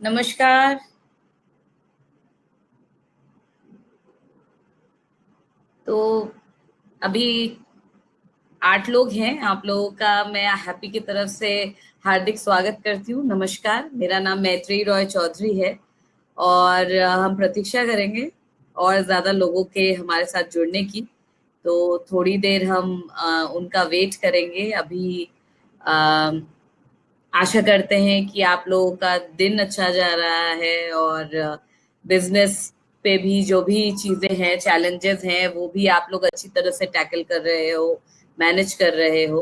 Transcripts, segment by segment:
नमस्कार। तो अभी 8 लोग हैं। आप लोगों का मैं हैप्पी की तरफ से हार्दिक स्वागत करती हूँ। नमस्कार, मेरा नाम मैत्रेयी रॉय चौधरी है और हम प्रतीक्षा करेंगे और ज़्यादा लोगों के हमारे साथ जुड़ने की। तो थोड़ी देर हम उनका वेट करेंगे। अभी अ, आशा करते हैं कि आप लोगों का दिन अच्छा जा रहा है और बिजनेस पे भी जो भी चीजें हैं, चैलेंजेस हैं, वो भी आप लोग अच्छी तरह से टैकल कर रहे हो, मैनेज कर रहे हो।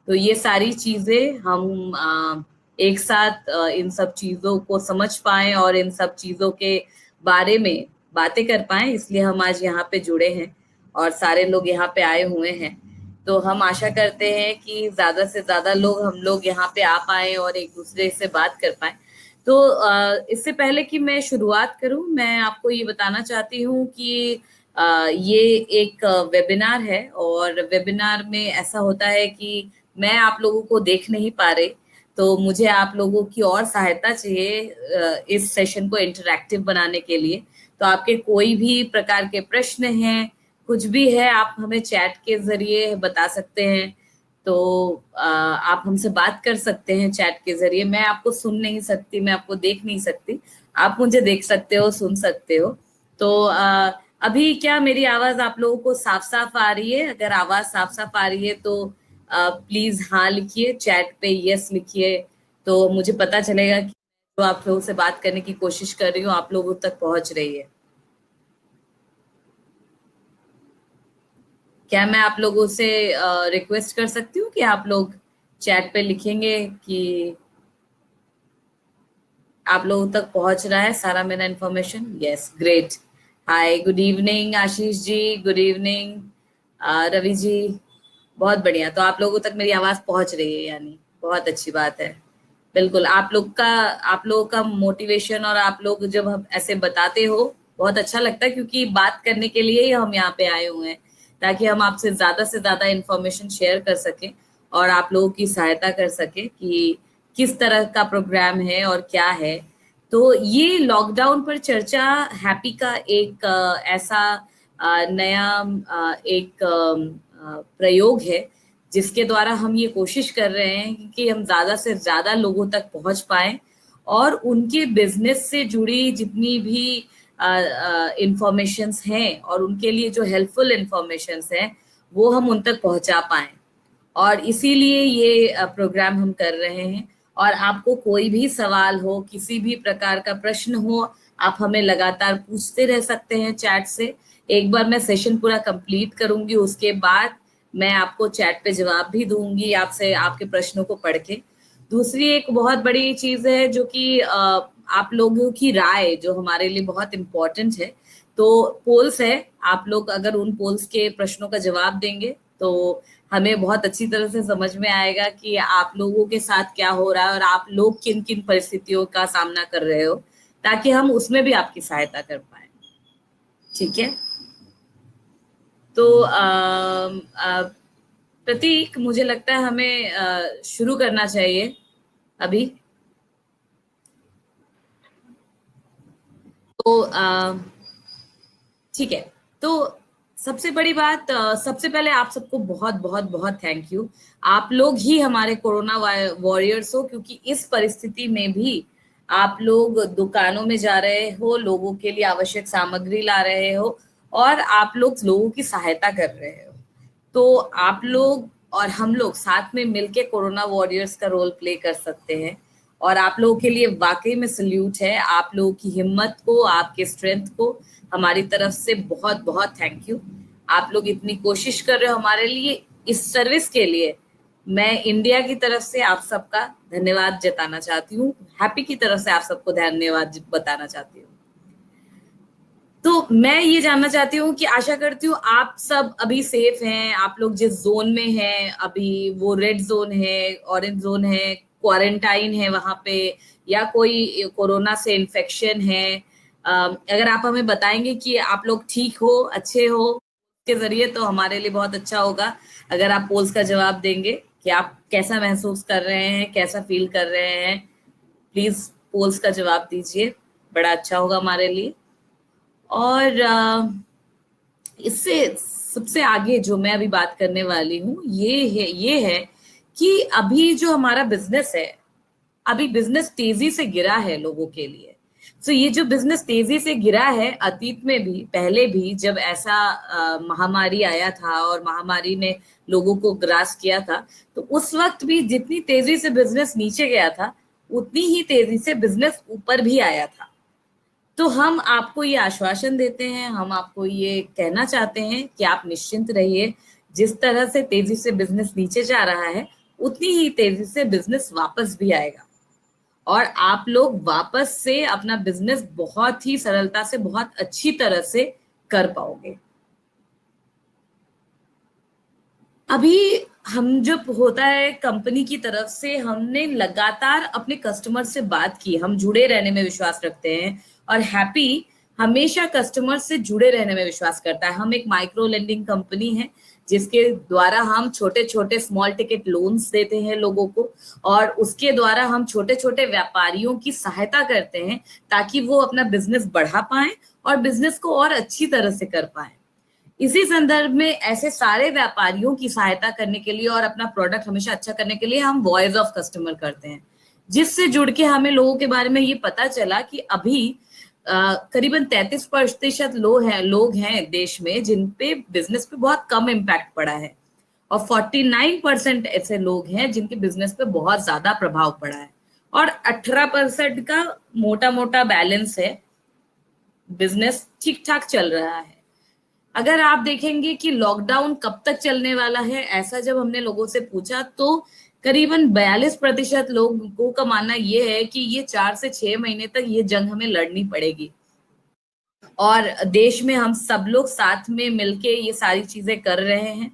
तो ये सारी चीजें हम एक साथ इन सब चीजों को समझ पाएं और इन सब चीजों के बारे में बातें कर पाएं, इसलिए हम आज यहाँ पे जुड़े हैं और सारे लोग यहाँ पे आए हुए हैं। तो हम आशा करते हैं कि ज्यादा से ज्यादा लोग हम लोग यहाँ पे आ पाए और एक दूसरे से बात कर पाए। तो इससे पहले कि मैं शुरुआत करूं, मैं आपको ये बताना चाहती हूँ कि ये एक वेबिनार है और वेबिनार में ऐसा होता है कि मैं आप लोगों को देख नहीं पा रही। तो मुझे आप लोगों की और सहायता चाहिए इस सेशन को इंटरैक्टिव बनाने के लिए। तो आपके कोई भी प्रकार के प्रश्न हैं, कुछ भी है, आप हमें चैट के जरिए बता सकते हैं। तो आप हमसे बात कर सकते हैं चैट के जरिए। मैं आपको सुन नहीं सकती, मैं आपको देख नहीं सकती। आप मुझे देख सकते हो, सुन सकते हो। तो अभी क्या मेरी आवाज आप लोगों को साफ साफ आ रही है? अगर आवाज साफ साफ आ रही है तो प्लीज हाँ लिखिए, चैट पे यस लिखिए। तो मुझे पता चलेगा कि जो आप लोगों से बात करने की कोशिश कर रही हूँ आप लोगों तक पहुंच रही है। क्या मैं आप लोगों से रिक्वेस्ट कर सकती हूँ कि आप लोग चैट पे लिखेंगे कि आप लोगों तक पहुंच रहा है सारा मेरा information? Yes, great. Hi, good evening Ashish ji, good evening Ravi ji. बहुत बढ़िया, तो आप लोगों तक मेरी आवाज पहुंच रही है, यानी बहुत अच्छी बात है। बिल्कुल, आप लोग का मोटिवेशन और आप लोग जब हम ऐसे बताते हो बहुत अच्छा लगता है, क्योंकि बात करने के लिए ही हम यहाँ पे आए हुए हैं, ताकि हम आपसे से ज्यादा इंफॉर्मेशन शेयर कर सकें और आप लोगों की सहायता कर सके कि किस तरह का प्रोग्राम है और क्या है। तो ये लॉकडाउन पर चर्चा हैप्पी का एक ऐसा नया एक प्रयोग है, जिसके द्वारा हम ये कोशिश कर रहे हैं कि हम ज्यादा से ज्यादा लोगों तक पहुंच पाए और उनके बिजनेस से जुड़ी जितनी भी इंफॉर्मेशंस हैं और उनके लिए जो हेल्पफुल इंफॉर्मेशंस हैं वो हम उन तक पहुंचा पाएं। और इसीलिए ये प्रोग्राम हम कर रहे हैं। और आपको कोई भी सवाल हो, किसी भी प्रकार का प्रश्न हो, आप हमें लगातार पूछते रह सकते हैं चैट से। एक बार मैं सेशन पूरा कंप्लीट करूंगी, उसके बाद मैं आपको चैट पे जवाब भी दूंगी आपसे, आपके प्रश्नों को पढ़ के। दूसरी एक बहुत बड़ी चीज है जो कि आप लोगों की राय जो हमारे लिए बहुत इम्पोर्टेंट है। तो पोल्स है, आप लोग अगर उन पोल्स के प्रश्नों का जवाब देंगे तो हमें बहुत अच्छी तरह से समझ में आएगा कि आप लोगों के साथ क्या हो रहा है और आप लोग किन किन परिस्थितियों का सामना कर रहे हो, ताकि हम उसमें भी आपकी सहायता कर पाए। ठीक है? तो प्रतीक, मुझे लगता है हमें शुरू करना चाहिए अभी। तो ठीक है। तो सबसे बड़ी बात, सबसे पहले आप सबको बहुत बहुत बहुत थैंक यू। आप लोग ही हमारे कोरोना वॉरियर्स हो, क्योंकि इस परिस्थिति में भी आप लोग दुकानों में जा रहे हो, लोगों के लिए आवश्यक सामग्री ला रहे हो और आप लोग लोगों की सहायता कर रहे हो। तो आप लोग और हम लोग साथ में मिलके कोरोना वॉरियर्स का रोल प्ले कर सकते हैं। और आप लोगों के लिए वाकई में सल्यूट है, आप लोगों की हिम्मत को, आपके स्ट्रेंथ को हमारी तरफ से बहुत बहुत थैंक यू। आप लोग इतनी कोशिश कर रहे हो हमारे लिए, इस सर्विस के लिए मैं इंडिया की तरफ से आप सबका धन्यवाद जताना चाहती हूँ। हैप्पी की तरफ से आप सबको धन्यवाद बताना चाहती हूँ। तो मैं ये जानना चाहती हूँ कि आशा करती हूँ आप सब अभी सेफ हैं। आप लोग जिस जोन में हैं अभी, वो रेड जोन है, ऑरेंज जोन है, क्वारंटाइन है वहां पे, या कोई कोरोना से इन्फेक्शन है? अगर आप हमें बताएंगे कि आप लोग ठीक हो, अच्छे हो के जरिए, तो हमारे लिए बहुत अच्छा होगा। अगर आप पोल्स का जवाब देंगे कि आप कैसा महसूस कर रहे हैं, कैसा फील कर रहे हैं, प्लीज पोल्स का जवाब दीजिए, बड़ा अच्छा होगा हमारे लिए। और इससे सबसे आगे जो मैं अभी बात करने वाली हूँ ये है कि अभी जो हमारा बिजनेस है, अभी बिजनेस तेजी से गिरा है लोगों के लिए। तो ये जो बिजनेस तेजी से गिरा है, अतीत में भी पहले भी जब ऐसा महामारी आया था और महामारी ने लोगों को ग्रास किया था, तो उस वक्त भी जितनी तेजी से बिजनेस नीचे गया था, उतनी ही तेजी से बिजनेस ऊपर भी आया था। तो हम आपको ये आश्वासन देते हैं, हम आपको ये कहना चाहते हैं कि आप निश्चिंत रहिए। जिस तरह से तेजी से बिजनेस नीचे जा रहा है, उतनी ही तेजी से बिजनेस वापस भी आएगा और आप लोग वापस से अपना बिजनेस बहुत ही सरलता से, बहुत अच्छी तरह से कर पाओगे। अभी हम जब होता है कंपनी की तरफ से, हमने लगातार अपने कस्टमर से बात की, हम जुड़े रहने में विश्वास रखते हैं और हैप्पी हमेशा कस्टमर से जुड़े रहने में विश्वास करता है। हम एक माइक्रो लेंडिंग कंपनी है जिसके द्वारा हम छोटे छोटे स्मॉल टिकट लोन्स देते हैं लोगों को, और उसके द्वारा हम छोटे छोटे व्यापारियों की सहायता करते हैं ताकि वो अपना बिजनेस बढ़ा पाएं और बिजनेस को और अच्छी तरह से कर पाएं। इसी संदर्भ में ऐसे सारे व्यापारियों की सहायता करने के लिए और अपना प्रोडक्ट हमेशा अच्छा करने के लिए हम वॉइस ऑफ कस्टमर करते हैं, जिससे जुड़ के हमें लोगों के बारे में ये पता चला कि अभी करीबन 33% लोग हैं देश में जिन पे बिजनेस पे बहुत कम इम्पैक्ट पड़ा है, और 49% ऐसे लोग हैं जिनके बिजनेस पे बहुत ज्यादा प्रभाव पड़ा है, और 18% का मोटा मोटा बैलेंस है, बिजनेस ठीक ठाक चल रहा है। अगर आप देखेंगे कि लॉकडाउन कब तक चलने वाला है, ऐसा जब हमने लोगों से पूछा तो करीबन 42% लोगों का मानना ये है कि ये 4 से 6 महीने तक ये जंग हमें लड़नी पड़ेगी, और देश में हम सब लोग साथ में मिलके ये सारी चीजें कर रहे हैं,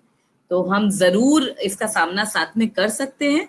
तो हम जरूर इसका सामना साथ में कर सकते हैं।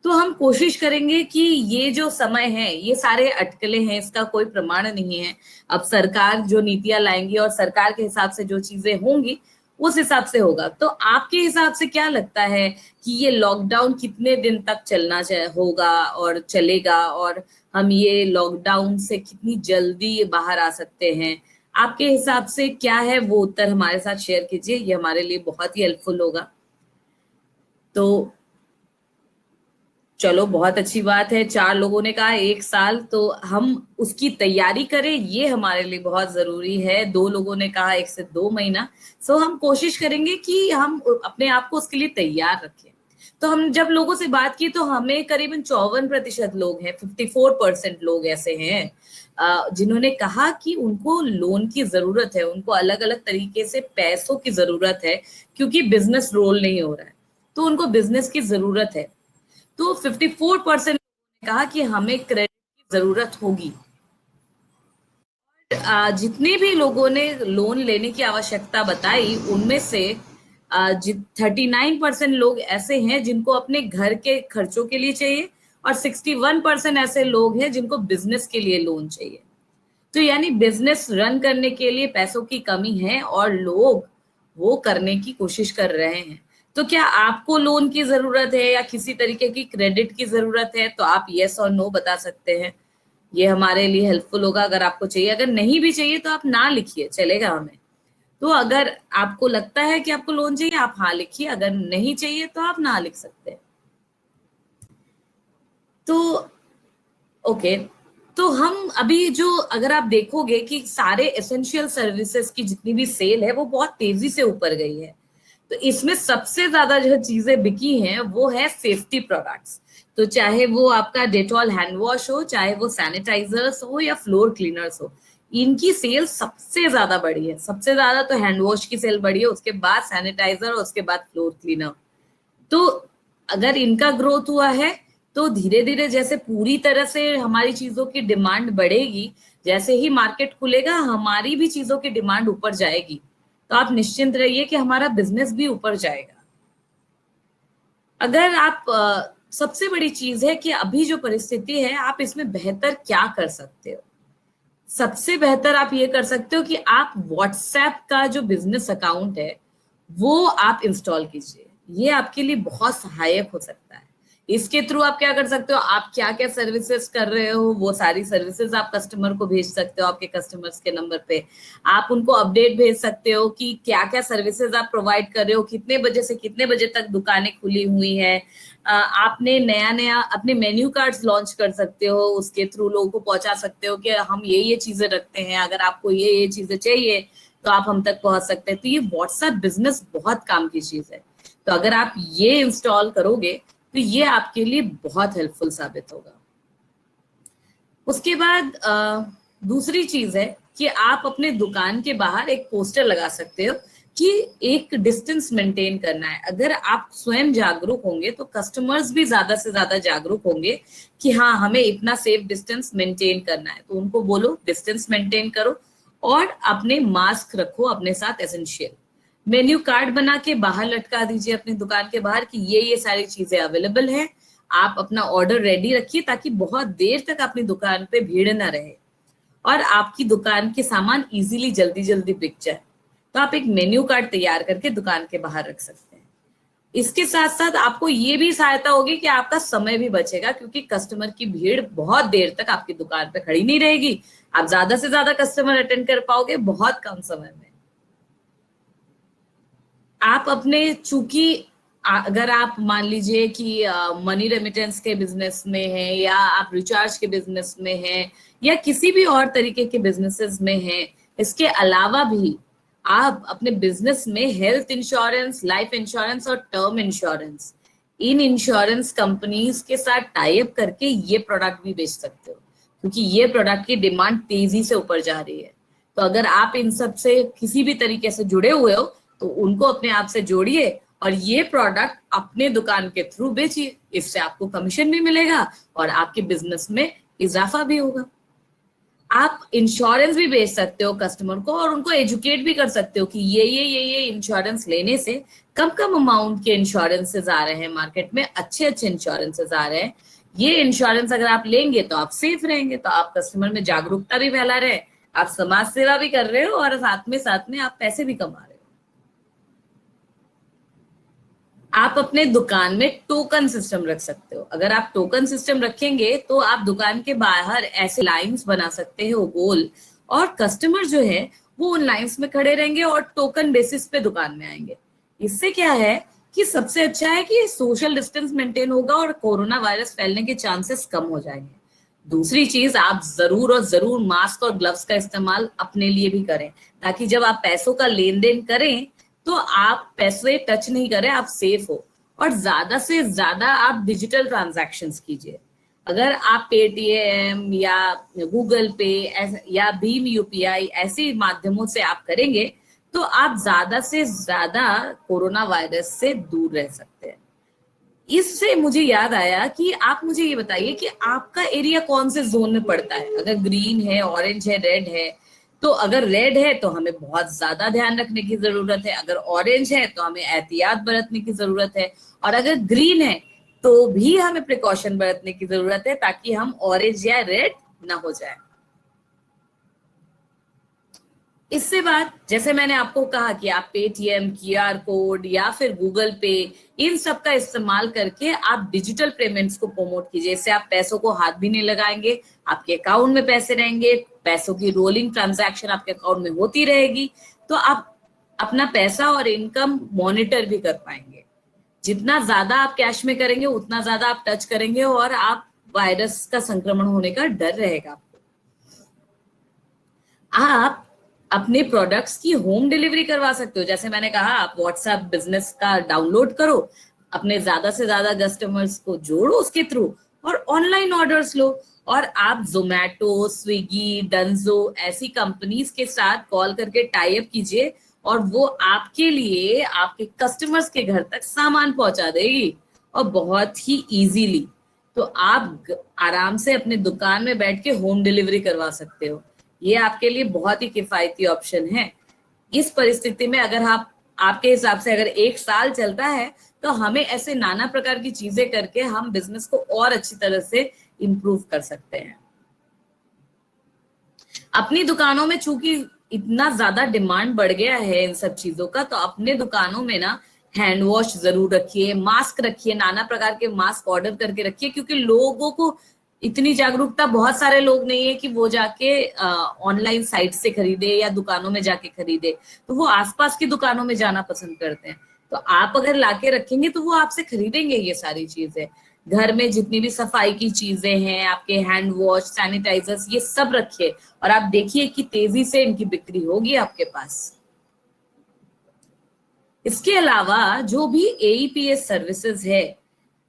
तो हम कोशिश करेंगे कि ये जो समय है, ये सारे अटकलें हैं, इसका कोई प्रमाण नहीं है। अब सरकार जो नीतियां लाएंगी और सरकार के हिसाब से जो चीजें होंगी उस हिसाब से होगा। तो आपके हिसाब से क्या लगता है कि ये लॉकडाउन कितने दिन तक होगा और चलेगा, और हम ये लॉकडाउन से कितनी जल्दी बाहर आ सकते हैं? आपके हिसाब से क्या है वो उत्तर हमारे साथ शेयर कीजिए, ये हमारे लिए बहुत ही हेल्पफुल होगा। तो चलो, बहुत अच्छी बात है, 4 लोगों ने कहा 1 साल, तो हम उसकी तैयारी करें, ये हमारे लिए बहुत जरूरी है। 2 लोगों ने कहा 1 से 2 महीना। सो हम कोशिश करेंगे कि हम अपने आप को उसके लिए तैयार रखें। तो हम जब लोगों से बात की तो हमें करीबन 54% लोग हैं, 54% लोग ऐसे हैं जिन्होंने कहा कि उनको लोन की जरूरत है, उनको अलग अलग तरीके से पैसों की जरूरत है क्योंकि बिजनेस रोल नहीं हो रहा है, तो उनको बिजनेस की जरूरत है। तो 54% ने कहा कि हमें क्रेडिट की जरूरत होगी। जितने भी लोगों ने लोन लेने की आवश्यकता बताई, उनमें से 39% लोग ऐसे हैं जिनको अपने घर के खर्चों के लिए चाहिए, और 61% ऐसे लोग हैं जिनको बिजनेस के लिए लोन चाहिए। तो यानी बिजनेस रन करने के लिए पैसों की कमी है और लोग वो करने की कोशिश कर रहे हैं। तो क्या आपको लोन की जरूरत है या किसी तरीके की क्रेडिट की जरूरत है? तो आप यस और नो बता सकते हैं, ये हमारे लिए हेल्पफुल होगा। अगर आपको चाहिए, अगर नहीं भी चाहिए तो आप ना लिखिए, चलेगा हमें। तो अगर आपको लगता है कि आपको लोन चाहिए, आप हाँ लिखिए, अगर नहीं चाहिए तो आप ना लिख सकते हैं। तो ओके, तो हम अभी जो, अगर आप देखोगे कि सारे एसेंशियल सर्विसेज की जितनी भी सेल है वो बहुत तेजी से ऊपर गई है, तो इसमें सबसे ज्यादा जो चीजें बिकी हैं वो है सेफ्टी प्रोडक्ट्स। तो चाहे वो आपका डेटॉल हैंड वॉश हो, चाहे वो सैनिटाइजर्स हो या फ्लोर क्लीनर्स हो, इनकी सेल सबसे ज्यादा बढ़ी है। सबसे ज्यादा तो हैंड वॉश की सेल बढ़ी है, उसके बाद सैनिटाइजर और उसके बाद फ्लोर क्लीनर। तो अगर इनका ग्रोथ हुआ है, तो धीरे धीरे जैसे पूरी तरह से हमारी चीजों की डिमांड बढ़ेगी, जैसे ही मार्केट खुलेगा हमारी भी चीजों की डिमांड ऊपर जाएगी, तो आप निश्चिंत रहिए कि हमारा बिजनेस भी ऊपर जाएगा। अगर आप सबसे बड़ी चीज है कि अभी जो परिस्थिति है, आप इसमें बेहतर क्या कर सकते हो? सबसे बेहतर आप ये कर सकते हो कि आप व्हाट्सएप का जो बिजनेस अकाउंट है वो आप इंस्टॉल कीजिए। ये आपके लिए बहुत सहायक हो सकता है। इसके थ्रू आप क्या कर सकते हो, आप क्या क्या सर्विसेज कर रहे हो वो सारी सर्विसेज आप कस्टमर को भेज सकते हो आपके कस्टमर्स के नंबर पे। आप उनको अपडेट भेज सकते हो कि क्या क्या सर्विसेज आप प्रोवाइड कर रहे हो, कितने बजे से कितने बजे तक दुकानें खुली हुई है। आपने नया नया अपने मेन्यू कार्ड्स लॉन्च कर सकते हो, उसके थ्रू लोगों को पहुंचा सकते हो कि हम ये चीजें रखते हैं, अगर आपको ये चीजें चाहिए तो आप हम तक पहुंच सकते हैं। तो ये व्हाट्सएप बिजनेस बहुत काम की चीज है। तो अगर आप ये इंस्टॉल करोगे तो ये आपके लिए बहुत हेल्पफुल साबित होगा। उसके बाद दूसरी चीज है कि आप अपने दुकान के बाहर एक पोस्टर लगा सकते हो कि एक डिस्टेंस मेंटेन करना है। अगर आप स्वयं जागरूक होंगे तो कस्टमर्स भी ज्यादा से ज्यादा जागरूक होंगे कि हाँ हमें इतना सेफ डिस्टेंस मेंटेन करना है। तो उनको बोलो डिस्टेंस मेंटेन करो और अपने मास्क रखो अपने साथ एसेंशियल। मेन्यू कार्ड बना के बाहर लटका दीजिए अपनी दुकान के बाहर कि ये सारी चीजें अवेलेबल हैं। आप अपना ऑर्डर रेडी रखिए ताकि बहुत देर तक अपनी दुकान पे भीड़ ना रहे और आपकी दुकान के सामान इजीली जल्दी जल्दी बिक जाए। तो आप एक मेन्यू कार्ड तैयार करके दुकान के बाहर रख सकते हैं। इसके साथ साथ आपको ये भी सहायता होगी कि आपका समय भी बचेगा, क्योंकि कस्टमर की भीड़ बहुत देर तक आपकी दुकान पे खड़ी नहीं रहेगी। आप ज्यादा से ज्यादा कस्टमर अटेंड कर पाओगे बहुत कम समय में। आप अपने चूंकि अगर आप मान लीजिए कि मनी रेमिटेंस के बिजनेस में है या आप रिचार्ज के बिजनेस में है या किसी भी और तरीके के बिजनेसेस में है, इसके अलावा भी आप अपने बिजनेस में हेल्थ इंश्योरेंस, लाइफ इंश्योरेंस और term insurance, in insurance companies के साथ टाई अप करके ये प्रोडक्ट भी बेच सकते हो, क्योंकि ये प्रोडक्ट की डिमांड तेजी से ऊपर जा रही है। तो अगर आप इन सब से किसी भी तरीके से जुड़े हुए हो तो उनको अपने आप से जोड़िए और ये प्रोडक्ट अपने दुकान के थ्रू बेचिए। इससे आपको कमीशन भी मिलेगा और आपके बिजनेस में इजाफा भी होगा। आप इंश्योरेंस भी बेच सकते हो कस्टमर को और उनको एजुकेट भी कर सकते हो कि ये इंश्योरेंस लेने से कम कम अमाउंट के इंश्योरेंसेज आ रहे हैं मार्केट में, अच्छे अच्छे इंश्योरेंसेज आ रहे हैं। ये इंश्योरेंस अगर आप लेंगे तो आप सेफ रहेंगे। तो आप कस्टमर में जागरूकता भी फैला रहे हैं, आप समाज सेवा भी कर रहे हो और साथ में आप पैसे भी कमा रहे हो। आप अपने दुकान में टोकन सिस्टम रख सकते हो। अगर आप टोकन सिस्टम रखेंगे तो आप दुकान के बाहर ऐसे लाइंस बना सकते हो गोल, और कस्टमर जो है वो उन लाइंस में खड़े रहेंगे और टोकन बेसिस पे दुकान में आएंगे। इससे क्या है कि सबसे अच्छा है कि सोशल डिस्टेंस मेंटेन होगा और कोरोना वायरस फैलने के चांसेस कम हो जाएंगे। दूसरी चीज, आप जरूर और जरूर मास्क और ग्लव्स का इस्तेमाल अपने लिए भी करें, ताकि जब आप पैसों का लेन देन करें तो आप पैसे टच नहीं करें, आप सेफ हो। और ज्यादा से ज्यादा आप डिजिटल ट्रांजैक्शंस कीजिए। अगर आप पेटीएम या गूगल पे या भीम यूपीआई ऐसे माध्यमों से आप करेंगे तो आप ज्यादा से ज्यादा कोरोना वायरस से दूर रह सकते हैं। इससे मुझे याद आया कि आप मुझे ये बताइए कि आपका एरिया कौन से जोन में पड़ता है। अगर ग्रीन है, ऑरेंज है, रेड है, तो अगर रेड है तो हमें बहुत ज्यादा ध्यान रखने की जरूरत है, अगर ऑरेंज है तो हमें एहतियात बरतने की जरूरत है, और अगर ग्रीन है तो भी हमें प्रिकॉशन बरतने की जरूरत है ताकि हम ऑरेंज या रेड ना हो जाए। इससे बाद जैसे मैंने आपको कहा कि आप पेटीएम, क्यूआर कोड या फिर गूगल पे, इन सब का इस्तेमाल करके आप डिजिटल पेमेंट्स को प्रमोट कीजिए। इससे आप पैसों को हाथ भी नहीं लगाएंगे, आपके अकाउंट में पैसे रहेंगे, पैसों की रोलिंग ट्रांजैक्शन आपके अकाउंट में होती रहेगी। तो आप अपना पैसा और इनकम मॉनिटर भी कर पाएंगे। जितना ज्यादा आप कैश में करेंगे उतना ज्यादा आप टच करेंगे और आप वायरस का संक्रमण होने का डर रहेगा। आप अपने प्रोडक्ट्स की होम डिलीवरी करवा सकते हो। जैसे मैंने कहा, आप व्हाट्सएप बिजनेस का डाउनलोड करो, अपने ज्यादा से ज्यादा कस्टमर्स को जोड़ो उसके थ्रू और ऑनलाइन ऑर्डर्स लो। और आप जोमैटो, स्विगी, डंजो ऐसी कंपनीज के साथ कॉल करके टाई अप कीजिए और वो आपके लिए आपके कस्टमर्स के घर तक सामान पहुंचा देगी, और बहुत ही इजीली। तो आप आराम से अपने दुकान में बैठ के होम डिलीवरी करवा सकते हो। ये आपके लिए बहुत ही किफायती ऑप्शन है। इस परिस्थिति में अगर आप, आपके हिसाब से अगर 1 साल चलता है तो हमें ऐसे नाना प्रकार की चीजें करके हम बिजनेस को और अच्छी तरह से इम्प्रूव कर सकते हैं। अपनी दुकानों में चूंकि इतना ज्यादा डिमांड बढ़ गया है इन सब चीजों का, तो अपने दुकानों में ना हैंड वॉश जरूर रखिए, मास्क रखिए, नाना प्रकार के मास्क ऑर्डर करके रखिए, क्योंकि लोगों को इतनी जागरूकता बहुत सारे लोग नहीं है कि वो जाके ऑनलाइन साइट से खरीदे या दुकानों में जाके खरीदे, तो वो आसपास की दुकानों में जाना पसंद करते हैं। तो आप अगर लाके रखेंगे तो वो आपसे खरीदेंगे ये सारी चीजें। घर में जितनी भी सफाई की चीजें हैं, आपके हैंड वॉश, सैनिटाइजर्स, ये सब रखिए और आप देखिए कि तेजी से इनकी बिक्री होगी आपके पास। इसके अलावा जो भी एईपीएस सर्विसेज है,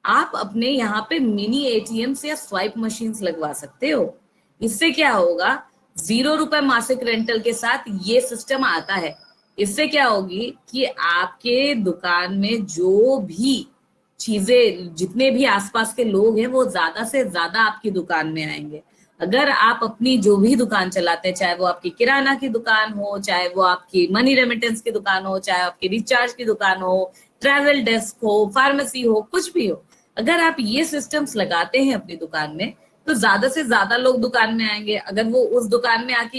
आप अपने यहाँ पे मिनी एटीएम या स्वाइप मशीन्स लगवा सकते हो। इससे क्या होगा, 0 रुपए मासिक रेंटल के साथ ये सिस्टम आता है। इससे क्या होगी कि आपके दुकान में जो भी चीजें, जितने भी आसपास के लोग हैं, वो ज्यादा से ज्यादा आपकी दुकान में आएंगे। अगर आप अपनी जो भी दुकान चलाते हैं, चाहे वो आपकी किराना की दुकान हो, चाहे वो आपकी मनी रेमिटेंस की दुकान हो, चाहे आपकी रिचार्ज की दुकान हो, ट्रैवल डेस्क हो, फार्मेसी हो, कुछ भी हो, अगर आप ये सिस्टम्स लगाते हैं अपनी दुकान में, तो ज्यादा से ज्यादा लोग दुकान में आएंगे। अगर वो उस दुकान में आके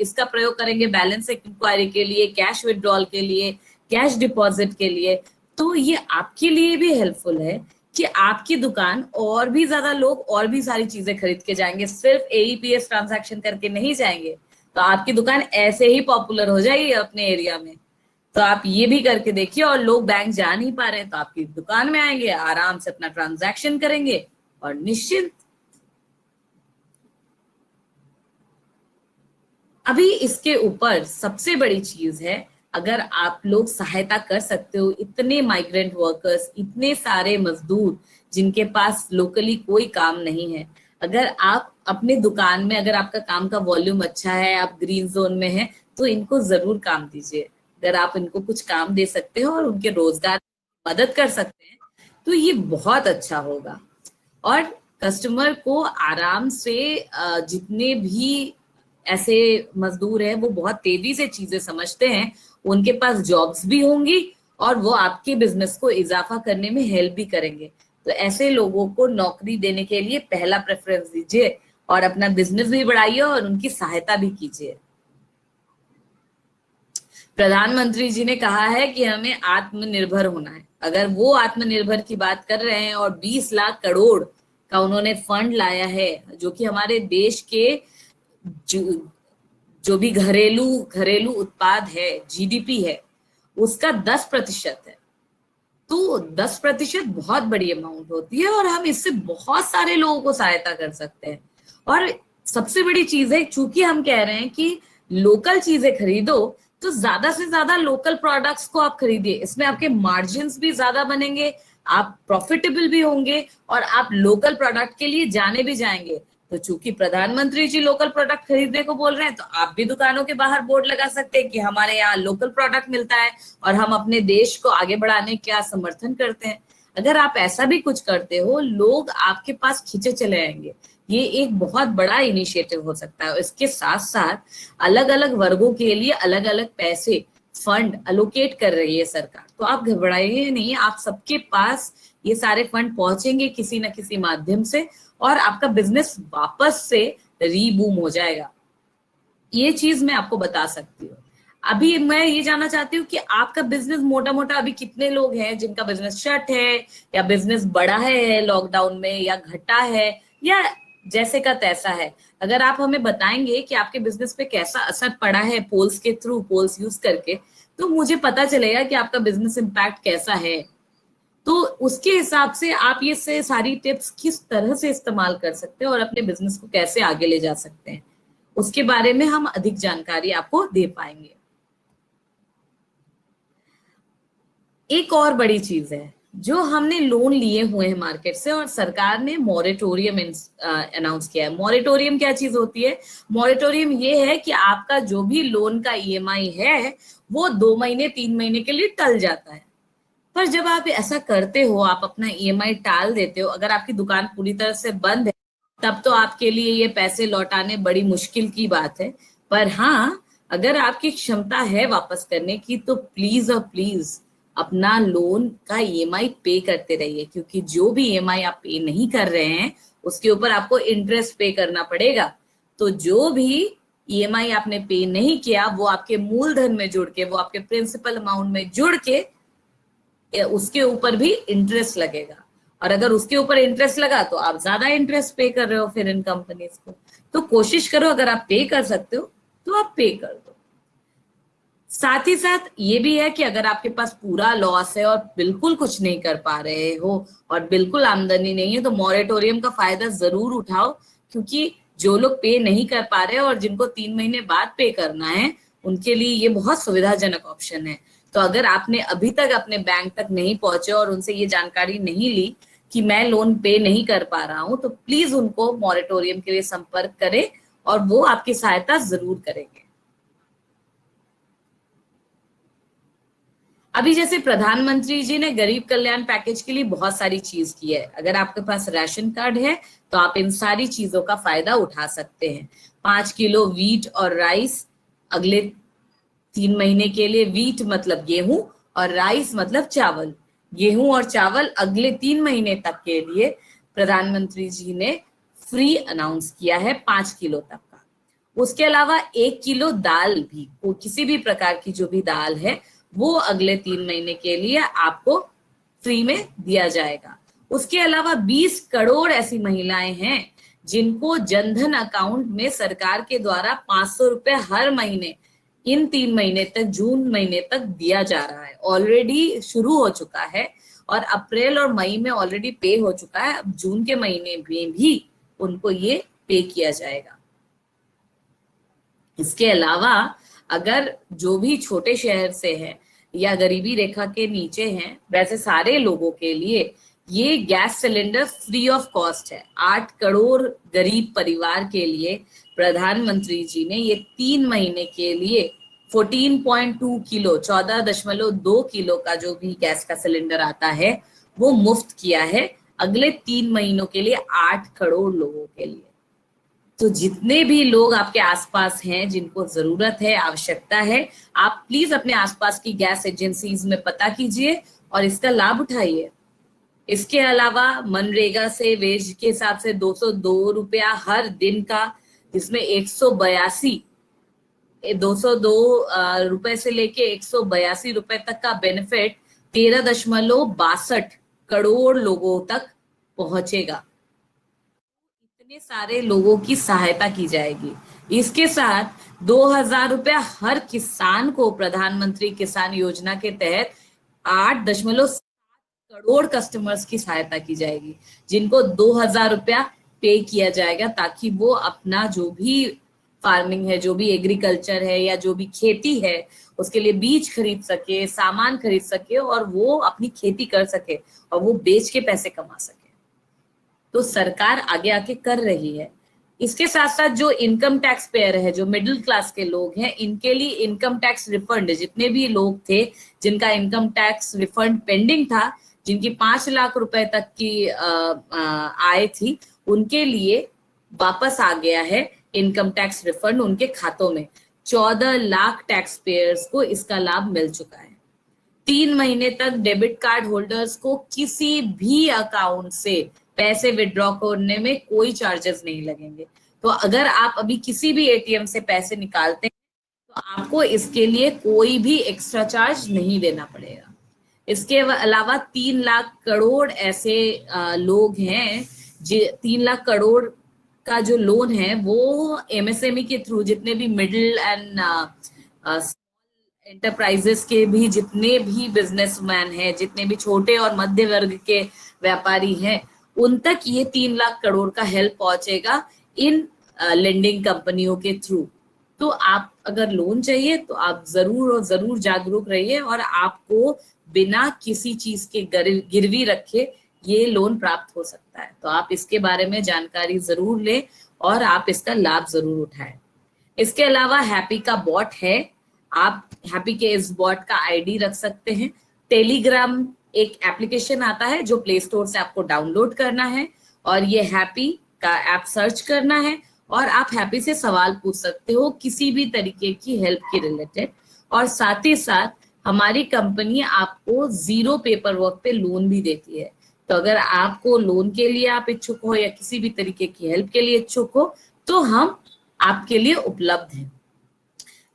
इसका प्रयोग करेंगे बैलेंस इंक्वायरी के लिए, कैश विड्रॉल के लिए, कैश डिपॉजिट के लिए, तो ये आपके लिए भी हेल्पफुल है कि आपकी दुकान और भी ज्यादा लोग और भी सारी चीजें खरीद के जाएंगे, सिर्फ एईपीएस ट्रांजैक्शन करके नहीं जाएंगे। तो आपकी दुकान ऐसे ही पॉपुलर हो जाएगी अपने एरिया में। तो आप ये भी करके देखिए, और लोग बैंक जा नहीं पा रहे हैं तो आपकी दुकान में आएंगे, आराम से अपना ट्रांजैक्शन करेंगे और निश्चिंत। अभी इसके ऊपर सबसे बड़ी चीज है, अगर आप लोग सहायता कर सकते हो इतने माइग्रेंट वर्कर्स, इतने सारे मजदूर जिनके पास लोकली कोई काम नहीं है, अगर आप अपने दुकान में, अगर आपका काम का वॉल्यूम अच्छा है, आप ग्रीन जोन में है, तो इनको जरूर काम दीजिए। अगर आप इनको कुछ काम दे सकते हो और उनके रोजगार में मदद कर सकते हैं, तो ये बहुत अच्छा होगा। और कस्टमर को आराम से, जितने भी ऐसे मजदूर हैं वो बहुत तेजी से चीजें समझते हैं, उनके पास जॉब्स भी होंगी और वो आपके बिजनेस को इजाफा करने में हेल्प भी करेंगे। तो ऐसे लोगों को नौकरी देने के लिए पहला प्रेफरेंस दीजिए और अपना बिजनेस भी बढ़ाइए और उनकी सहायता भी कीजिए। प्रधानमंत्री जी ने कहा है कि हमें आत्मनिर्भर होना है। अगर वो आत्मनिर्भर की बात कर रहे हैं और 20 लाख करोड़ का उन्होंने फंड लाया है, जो कि हमारे देश के जो, जो भी घरेलू घरेलू उत्पाद है, जीडीपी है, उसका 10% है। तो 10% बहुत बड़ी अमाउंट होती है और हम इससे बहुत सारे लोगों को सहायता कर सकते हैं। और सबसे बड़ी चीज है, चूंकि हम कह रहे हैं कि लोकल चीजें खरीदो, तो ज्यादा से ज्यादा लोकल प्रोडक्ट्स को आप खरीदिए। इसमें आपके मार्जिन भी ज्यादा बनेंगे, आप प्रॉफिटेबल भी होंगे और आप लोकल प्रोडक्ट के लिए जाने भी जाएंगे। तो चूंकि प्रधानमंत्री जी लोकल प्रोडक्ट खरीदने को बोल रहे हैं, तो आप भी दुकानों के बाहर बोर्ड लगा सकते हैं कि हमारे यहाँ लोकल प्रोडक्ट मिलता है और हम अपने देश को आगे बढ़ाने का समर्थन करते हैं। अगर आप ऐसा भी कुछ करते हो, लोग आपके पास खींचे चले आएंगे। ये एक बहुत बड़ा इनिशिएटिव हो सकता है। इसके साथ साथ अलग अलग वर्गों के लिए अलग अलग पैसे, फंड अलोकेट कर रही है सरकार। तो आप घबराइए नहीं, आप सबके पास ये सारे फंड पहुंचेंगे किसी न किसी माध्यम से और आपका बिजनेस वापस से रीबूम हो जाएगा। ये चीज मैं आपको बता सकती हूँ। अभी मैं ये जानना चाहती हूँ कि आपका बिजनेस मोटा मोटा अभी कितने लोग हैं जिनका बिजनेस शट है, या बिजनेस बढ़ा है लॉकडाउन में, या घटा है, या जैसे का तैसा है। अगर आप हमें बताएंगे कि आपके बिजनेस पे कैसा असर पड़ा है पोल्स के थ्रू, पोल्स यूज करके, तो मुझे पता चलेगा कि आपका बिजनेस इम्पैक्ट कैसा है। तो उसके हिसाब से आप ये से सारी टिप्स किस तरह से इस्तेमाल कर सकते हैं और अपने बिजनेस को कैसे आगे ले जा सकते हैं, उसके बारे में हम अधिक जानकारी आपको दे पाएंगे। एक और बड़ी चीज है, जो हमने लोन लिए हुए हैं मार्केट से और सरकार ने मॉरेटोरियम अनाउंस किया है। मॉरेटोरियम क्या चीज होती है? मॉरेटोरियम ये है कि आपका जो भी लोन का ईएमआई है, वो 2 महीने 3 महीने के लिए टल जाता है। पर जब आप ऐसा करते हो, आप अपना ईएमआई टाल देते हो, अगर आपकी दुकान पूरी तरह से बंद है, तब तो आपके लिए ये पैसे लौटाने बड़ी मुश्किल की बात है। पर हाँ, अगर आपकी क्षमता है वापस करने की, तो प्लीज और प्लीज अपना लोन का ईएमआई पे करते रहिए, क्योंकि जो भी ईएमआई आप पे नहीं कर रहे हैं, उसके ऊपर आपको इंटरेस्ट पे करना पड़ेगा। तो जो भी ईएमआई आपने पे नहीं किया, वो आपके मूलधन में जुड़ के, वो आपके प्रिंसिपल अमाउंट में जुड़ के उसके ऊपर भी इंटरेस्ट लगेगा, और अगर उसके ऊपर इंटरेस्ट लगा तो आप ज्यादा इंटरेस्ट पे कर रहे हो फिर इन कंपनीज को। तो कोशिश करो, अगर आप पे कर सकते हो तो आप पे कर दो। साथ ही साथ ये भी है कि अगर आपके पास पूरा लॉस है और बिल्कुल कुछ नहीं कर पा रहे हो और बिल्कुल आमदनी नहीं है, तो मॉरेटोरियम का फायदा जरूर उठाओ, क्योंकि जो लोग पे नहीं कर पा रहे हैं और जिनको 3 महीने बाद पे करना है, उनके लिए ये बहुत सुविधाजनक ऑप्शन है। तो अगर आपने अभी तक अपने बैंक तक नहीं पहुंचे और उनसे ये जानकारी नहीं ली कि मैं लोन पे नहीं कर पा रहा हूं, तो प्लीज उनको मॉरेटोरियम के लिए संपर्क करें और वो आपकी सहायता जरूर करेंगे। अभी जैसे प्रधानमंत्री जी ने गरीब कल्याण पैकेज के लिए बहुत सारी चीज की है। अगर आपके पास राशन कार्ड है तो आप इन सारी चीजों का फायदा उठा सकते हैं। 5 किलो वीट और राइस अगले 3 महीने के लिए। वीट मतलब गेहूं और राइस मतलब चावल। गेहूं और चावल अगले 3 महीने तक के लिए प्रधानमंत्री जी ने फ्री अनाउंस किया है, 5 किलो तक का। उसके अलावा 1 किलो दाल भी, वो किसी भी प्रकार की जो भी दाल है, वो अगले 3 महीने के लिए आपको फ्री में दिया जाएगा। उसके अलावा 20 करोड़ ऐसी महिलाएं हैं जिनको जनधन अकाउंट में सरकार के द्वारा 500 रुपए हर महीने इन 3 महीने तक, जून महीने तक दिया जा रहा है। ऑलरेडी शुरू हो चुका है और अप्रैल और मई में ऑलरेडी पे हो चुका है। अब जून के महीने में भी उनको ये पे किया जाएगा। इसके अलावा अगर जो भी छोटे शहर से है या गरीबी रेखा के नीचे हैं, वैसे सारे लोगों के लिए ये gas cylinder free of cost है। 8 करोड़ गरीब परिवार के लिए प्रधानमंत्री जी ने ये 3 महीने के लिए 14.2 किलो, 14.2 किलो का जो भी गैस का सिलेंडर आता है वो मुफ्त किया है अगले 3 महीनों के लिए, 8 करोड़ लोगों के लिए। तो जितने भी लोग आपके आसपास हैं जिनको जरूरत है, आवश्यकता है, आप प्लीज अपने आसपास की गैस एजेंसीज में पता कीजिए और इसका लाभ उठाइए। इसके अलावा मनरेगा से वेज के हिसाब से 202 रुपया हर दिन का, जिसमें 202 रुपए से लेके 182 रुपए तक का बेनिफिट 13.62 करोड़ लोगों तक पहुंचेगा। इतने सारे लोगों की सहायता की जाएगी। इसके साथ 2,000 रुपया हर किसान को प्रधानमंत्री किसान योजना के तहत 8.7 करोड़ कस्टमर्स की सहायता की जाएगी, जिनको 2,000 रुपया पे किया जाएगा, ताकि वो अपना जो भी फार्मिंग है, जो भी एग्रीकल्चर है या जो भी खेती है, उसके लिए बीज खरीद सके, सामान खरीद सके और वो अपनी खेती कर सके और वो बेच के पैसे कमा सके। तो सरकार आगे आके कर रही है। इसके साथ साथ जो इनकम टैक्स पेयर है, जो मिडिल क्लास के लोग हैं, इनके लिए इनकम टैक्स रिफंड, जितने भी लोग थे जिनका इनकम टैक्स रिफंड पेंडिंग था, जिनकी 5 लाख रुपए तक की आय थी, उनके लिए वापस आ गया है इनकम टैक्स रिफंड उनके खातों में। 14 लाख टैक्स पेयर्स को इसका लाभ मिल चुका है। 3 महीने तक डेबिट कार्ड होल्डर्स को किसी भी अकाउंट से पैसे विड्रॉ करने में कोई चार्जेस नहीं लगेंगे। तो अगर आप अभी किसी भी एटीएम से पैसे निकालते हैं तो आपको इसके लिए कोई भी एक्स्ट्रा चार्ज नहीं देना पड़ेगा। इसके अलावा 3 लाख करोड़ ऐसे लोग हैं, 3 लाख करोड़ का जो लोन है वो एमएसएमई के थ्रू, जितने भी मिडिल एंड एंटरप्राइजेस के भी जितने भी बिजनेसमैन हैं, जितने भी छोटे और मध्य वर्ग के व्यापारी हैं, उन तक ये 3 लाख करोड़ का हेल्प पहुंचेगा इन लेंडिंग कंपनियों के थ्रू। तो आप अगर लोन चाहिए तो आप जरूर और जरूर जागरूक रहिए और आपको बिना किसी चीज के गिरवी रखे ये लोन प्राप्त हो सकता है। तो आप इसके बारे में जानकारी जरूर लें और आप इसका लाभ जरूर उठाएं। इसके अलावा हैप्पी का बॉट है, आप हैप्पी के इस बॉट का आईडी रख सकते हैं। टेलीग्राम एक एप्लीकेशन आता है जो प्ले स्टोर से आपको डाउनलोड करना है और ये हैप्पी का ऐप सर्च करना है और आप हैप्पी से सवाल पूछ सकते हो किसी भी तरीके की हेल्प के रिलेटेड। और साथ ही साथ हमारी कंपनी आपको 0 पेपर वर्क पे लोन भी देती है। तो अगर आपको लोन के लिए आप इच्छुक हो या किसी भी तरीके की हेल्प के लिए इच्छुक हो तो हम आपके लिए उपलब्ध हैं।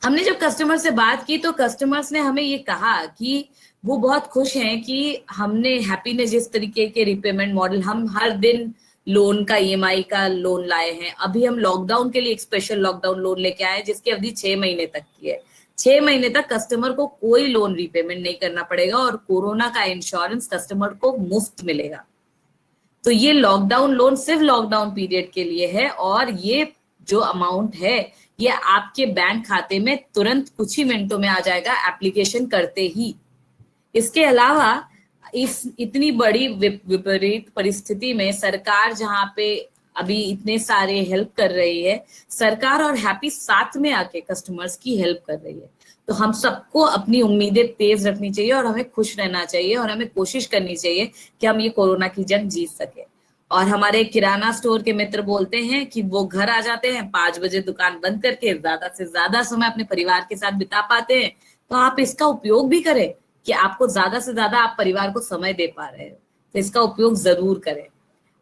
हमने जब कस्टमर से बात की तो कस्टमर्स ने हमें ये कहा कि वो बहुत खुश हैं कि हमने हैप्पी ने जिस तरीके के रिपेमेंट मॉडल, हम हर दिन लोन का ईएमआई का लोन लाए हैं। अभी हम लॉकडाउन के लिए एक स्पेशल लॉकडाउन लोन लेके आए हैं जिसकी अवधि 6 महीने तक की है। 6 महीने तक कस्टमर को कोई लोन रीपेमेंट नहीं करना पड़ेगा और कोरोना का इंश्योरेंस कस्टमर को मुफ्त मिलेगा। तो ये लॉकडाउन लोन सिर्फ लॉकडाउन पीरियड के लिए है और ये जो अमाउंट है ये आपके बैंक खाते में तुरंत कुछ ही मिनटों में आ जाएगा एप्लीकेशन करते ही। इसके अलावा इस इतनी बड़ी विपरीत परिस्थिति में सरकार जहां पे अभी इतने सारे हेल्प कर रही है, सरकार और हैप्पी साथ में आके कस्टमर्स की हेल्प कर रही है। तो हम सबको अपनी उम्मीदें तेज रखनी चाहिए और हमें खुश रहना चाहिए और हमें कोशिश करनी चाहिए कि हम ये कोरोना की जंग जीत सके। और हमारे किराना स्टोर के मित्र बोलते हैं कि वो घर आ जाते हैं 5 बजे दुकान बंद करके, ज्यादा से ज्यादा समय अपने परिवार के साथ बिता पाते हैं। तो आप इसका उपयोग भी करें कि आपको ज्यादा से ज्यादा आप परिवार को समय दे पा रहे हो, तो इसका उपयोग जरूर करें।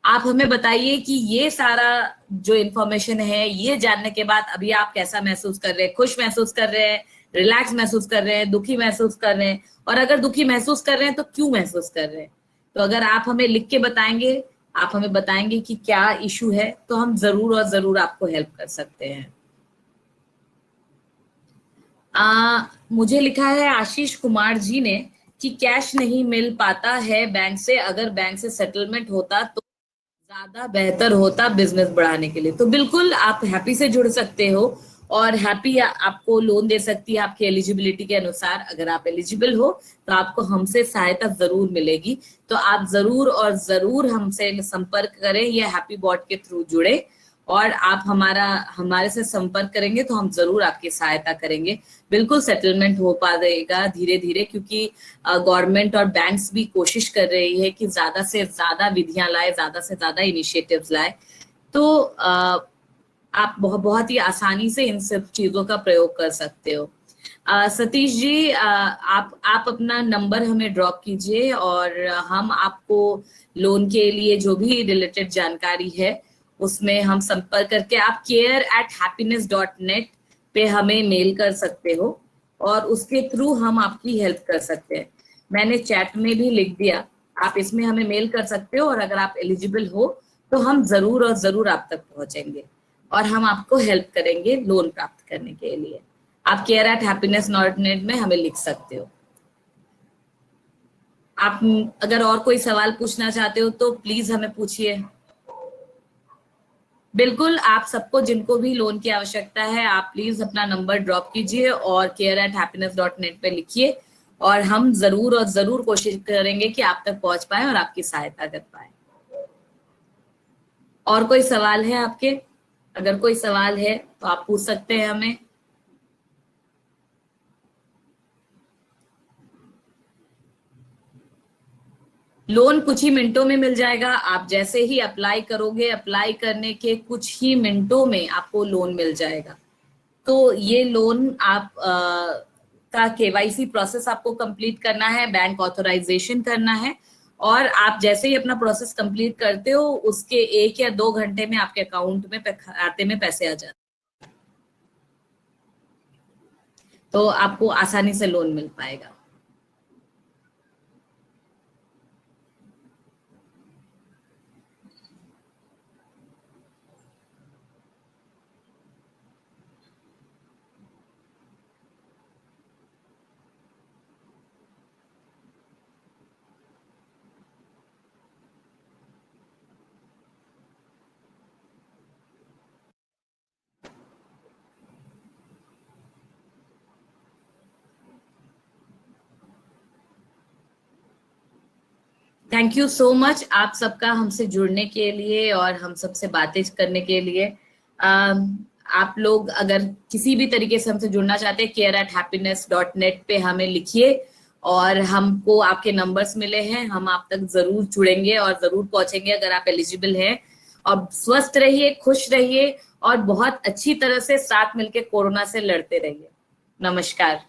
आप हमें बताइए कि ये सारा जो इन्फॉर्मेशन है ये जानने के बाद अभी आप कैसा महसूस कर रहे हैं? खुश महसूस कर रहे हैं, रिलैक्स महसूस कर रहे हैं, दुखी महसूस कर रहे हैं? और अगर दुखी महसूस कर रहे हैं तो क्यों महसूस कर रहे हैं? तो अगर आप हमें लिख के बताएंगे, आप हमें बताएंगे कि क्या इशू है, तो हम जरूर और जरूर आपको हेल्प कर सकते हैं। मुझे लिखा है आशीष कुमार जी ने कि कैश नहीं मिल पाता है बैंक से, अगर बैंक से सेटलमेंट होता तो ज्यादा बेहतर होता बिजनेस बढ़ाने के लिए। तो बिल्कुल आप हैप्पी से जुड़ सकते हो और हैप्पी आपको लोन दे सकती है आपकी एलिजिबिलिटी के अनुसार। अगर आप एलिजिबल हो तो आपको हमसे सहायता जरूर मिलेगी। तो आप जरूर और जरूर हमसे संपर्क करें या हैप्पी बॉट के थ्रू जुड़े और आप हमारे से संपर्क करेंगे तो हम जरूर आपकी सहायता करेंगे। बिल्कुल सेटलमेंट हो पाएगा धीरे धीरे, क्योंकि गवर्नमेंट और बैंक्स भी कोशिश कर रही है कि ज्यादा से ज्यादा विधियां लाए, ज्यादा से ज्यादा इनिशिएटिव्स लाए। तो आप बहुत ही आसानी से इन सब चीजों का प्रयोग कर सकते हो। सतीश जी, आप अपना नंबर हमें ड्रॉप कीजिए और हम आपको लोन के लिए जो भी रिलेटेड जानकारी है उसमें हम संपर्क करके, आप care@happiness.net पे हमें मेल कर सकते हो और उसके थ्रू हम आपकी हेल्प कर सकते हैं। मैंने चैट में भी लिख दिया, आप इसमें हमें मेल कर सकते हो और अगर आप एलिजिबल हो तो हम जरूर और जरूर आप तक पहुंचेंगे और हम आपको हेल्प करेंगे लोन प्राप्त करने के लिए। आप care@happiness.net में हमें लिख सकते हो। आप अगर और कोई सवाल पूछना चाहते हो तो प्लीज हमें पूछिए। बिल्कुल, आप सबको जिनको भी लोन की आवश्यकता है आप प्लीज अपना नंबर ड्रॉप कीजिए और care@happiness.net पे लिखिए और हम जरूर और जरूर कोशिश करेंगे कि आप तक पहुंच पाए और आपकी सहायता कर पाए। और कोई सवाल है आपके? अगर कोई सवाल है तो आप पूछ सकते हैं हमें। लोन कुछ ही मिनटों में मिल जाएगा। आप जैसे ही अप्लाई करोगे, अप्लाई करने के कुछ ही मिनटों में आपको लोन मिल जाएगा। तो ये लोन आप का केवाईसी प्रोसेस आपको कंप्लीट करना है, बैंक ऑथराइजेशन करना है और आप जैसे ही अपना प्रोसेस कंप्लीट करते हो उसके 1 या 2 घंटे में आपके अकाउंट में खाते में पैसे आ जाते हैं। तो आपको आसानी से लोन मिल पाएगा। थैंक यू सो मच आप सबका हमसे जुड़ने के लिए और हम सबसे बातें करने के लिए। आप लोग अगर किसी भी तरीके से हमसे जुड़ना चाहते हैं care@happiness.net पे हमें लिखिए और हमको आपके नंबर्स मिले हैं, हम आप तक जरूर जुड़ेंगे और जरूर पहुंचेंगे अगर आप एलिजिबल हैं। और स्वस्थ रहिए, खुश रहिए और बहुत अच्छी तरह से साथ मिलकर कोरोना से लड़ते रहिए। नमस्कार।